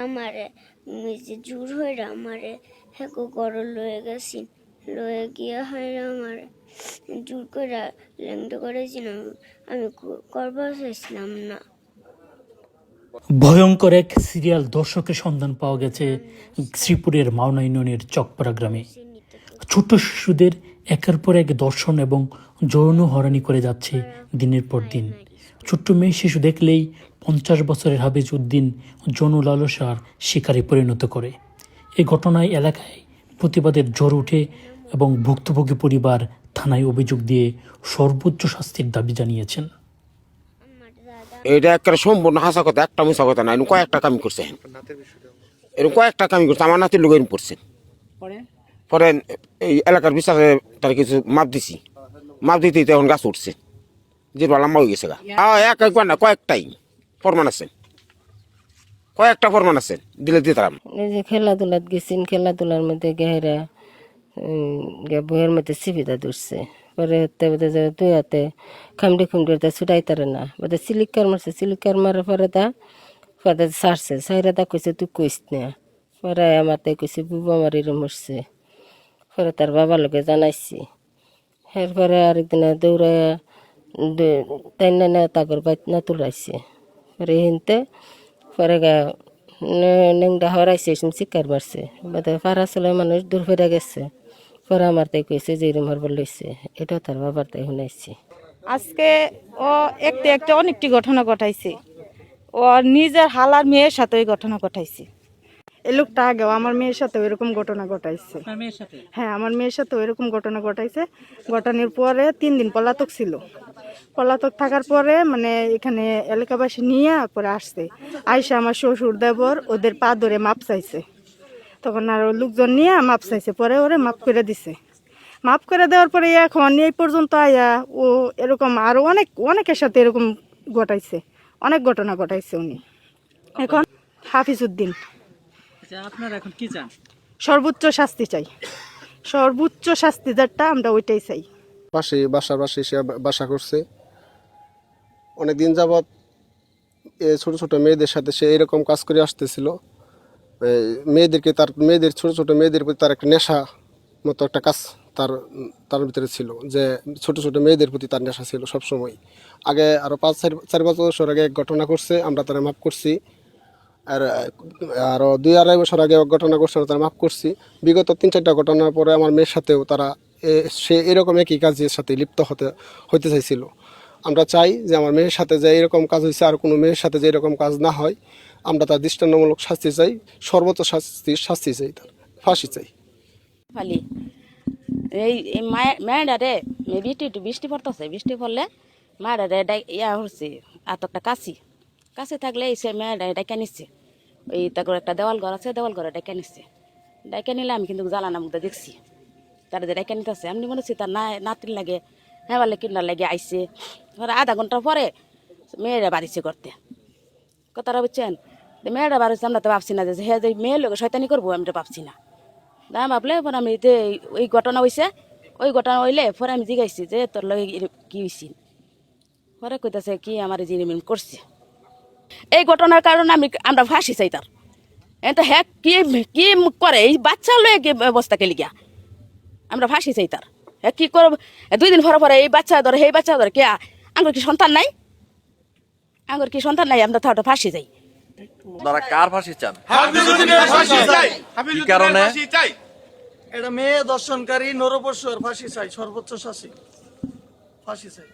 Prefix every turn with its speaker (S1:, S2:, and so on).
S1: আমারে যে জোর হয়ে আমারে হেকো গড় লয়ে গেছি, লয়ে গিয়ে হয় আমারে জোর করে ল্যাংটা করেছিলাম, আমি করবার চাইছিলাম না।
S2: ভয়ঙ্কর এক সিরিয়াল দর্শকের সন্ধান পাওয়া গেছে শ্রীপুরের মাওনা ইউনিয়নের চকপাড়া গ্রামে। ছোট শিশুদের একের পর এক দর্শন এবং যৌন হয়রানি করে যাচ্ছে দিনের পর দিন। ছোট্ট মেয়ে শিশু দেখলেই 50 বছরের হাফিজ উদ্দিন যৌন লালসার শিকারে পরিণত করে। এই ঘটনায় এলাকায় প্রতিবাদের ঝড় ওঠে এবং ভুক্তভোগী পরিবার থানায় অভিযোগ দিয়ে সর্বোচ্চ শাস্তির দাবি জানিয়েছেন।
S3: এটা একটা সম্পূর্ণ হাসা কথা, একটা মিশা কথা না। এরকম কয়েকটা কামি করছে, এরকম কয়েকটা কামি করছে। আমার নাতির লোক এরকম করছে। পরে এই এলাকার বিচারে তার কিছু মাপ দিছি, মাপ দিতে এখন গাছ উঠছে, যে লম্বা হয়ে গেছে গা। একবার না, কয়েকটাই ফরমান আছে, কয়েকটা ফরমান আছে, দিলে দিতাম।
S4: এই যে খেলাধুলাত গেছেন, খেলাধুলার মধ্যে গেহেরা বইয়ের মধ্যে সিবিদা ধরছে। পরে তুই হাতে খামড়ি খুমড়ি ছুটাই তারে না, বোধ সিলিকার মারছে, সিলিকার মারার পরে পরে সারছে, সাইরা কইছে তুই কইস না। পরে আমার তাই কইছে বুবা মারির মরছে। পরে তার বাবার লোকে জানাইছি। এরপরে আরেকদিনে দৌড়াইয়া তাই না তাগর বাইত না তুলাইছে। পরে হিনতে পরে নেংডা হরাইছে, শিকার মারছে। বোধ পাড়া চলে মানুষ দূর ফেরা গেছে। পরে আমার তাই কইছে যে এরম হরবার লইছে, এটাও তার বাবার তাই শুনাইছে।
S5: আজকে ও একটা অনেকটি ঘটনা ঘটাইছে, ও নিজের হালার মেয়ের সাথে ওই ঘটনা ঘটাইছে। এই লোকটা আগেও আমার মেয়ের সাথে এরকম ঘটনা ঘটাইছে। হ্যাঁ, আমার মেয়ের সাথে এরকম ঘটনা ঘটাইছে। ঘটানোর পরে 3 দিন পলাতক ছিল। পলাতক থাকার পরে মানে এখানে এলাকাবাসী নিয়ে পরে আসছে। আইসা আমার শ্বশুর দেবর ওদের পা ধরে মাপ চাইছে। তখন আর লোকজন নিয়ে মাপ চাইছে, পরে ওরে মাপ করে দিছে। মাপ করে দেওয়ার পরে এখন এই পর্যন্ত আয়া ও এরকম আরো অনেকের সাথে এরকম ঘটাইছে, অনেক ঘটনা ঘটাইছে উনি। এখন হাফিজ উদ্দিন,
S6: আপনারা এখন কি চান?
S5: সর্বোচ্চ শাস্তি চাই, সর্বোচ্চ শাস্তি যেটা আমরা ওইটাই চাই।
S7: বাসার পাশে সে বাসা করছে অনেকদিন যাবৎ। ছোট ছোট মেয়েদের সাথে সে এরকম কাজ করে আসতেছিল। মেয়েদের ছোট ছোট মেয়েদের প্রতি তার একটা নেশা মতো একটা কাজ তার ভিতরে ছিল, যে ছোট ছোট মেয়েদের প্রতি তার নেশা ছিল সবসময়। আগে আরো 5-4 বছর আগে এক ঘটনা করছে, আমরা তারা মাফ করছি। আর আরো 2-2.5 বছর আগে এক ঘটনা করছে, আমরা তারা মাফ করছি। বিগত 3-4টা ঘটনার পরে আমার মেয়ের সাথেও সে এরকম একই কাজের সাথে লিপ্ত হতে চাইছিল। আমরা চাই যে আমার মেয়ের সাথে যে এরকম কাজ হয়েছে আর কোনো মেয়ের সাথে যে এরকম কাজ না হয়। আমরা তার দৃষ্টান্তমূলক শাস্তি চাই, সর্বোচ্চ শাস্তি চাই, তার ফাঁসি চাই।
S8: এই মেয়েডারে বৃষ্টি পড়তেছে, বৃষ্টি পড়লে মায়েরারে হচ্ছে এতটা কাছে থাকলে সে মেয়েটা ডাইকা নিচ্ছে। ওই তারপর একটা দেওয়াল ঘর আছে, দেওয়াল ঘরে ডাইকা নিচ্ছে। ডাইকা নিলে আমি কিন্তু জ্বালানা মুখটা দেখছি তারা যে ডাইকা নিতেছে। আমি মনে হচ্ছি তার নাতির লাগে হ্যাঁ বলে কিনার লাগে আইসে। আধা ঘন্টা পরে মেয়েরা বাড়িছে করতে, কথাটা বুঝছেন? মেয়েরা বাড়িছে, আমরা তো ভাবছি না যে হ্যাঁ যে মেয়ের লোক শয়তানি করবো, আমি তো ভাবছি না। আমি ভাবলে পরে আমি ওই ঘটনা হয়েছে, ওই ঘটনা হইলে পরে আমি জিজ্ঞাসি যে তোর লগে কি হয়েছিল। পরে কইতেছে কি আমার জিনিমিন করছে। এই ঘটনার কারণে আমরা ফাঁসি চাই তার। তো হ্যাঁ কি করে এই বাচ্চা লয়ে কি অবস্থা কে লিগা আমরা ফাঁসি চাই তার। হ্যাঁ কি করব 2 দিন পরে এই বাচ্চা ধরে এই বাচ্চা ধরে কে আঙ্গুর কি সন্তান নাই, আঙ্গুর কি সন্তান নাই, আমরা তো ফাঁসি চাই।
S9: আপনারা কার ফাঁসি চান? কি কারণে?
S6: এটা মেয়ে দর্শনকারী নরপশুর ফাঁসি চাই, সর্বোচ্চ ফাঁসি চাই।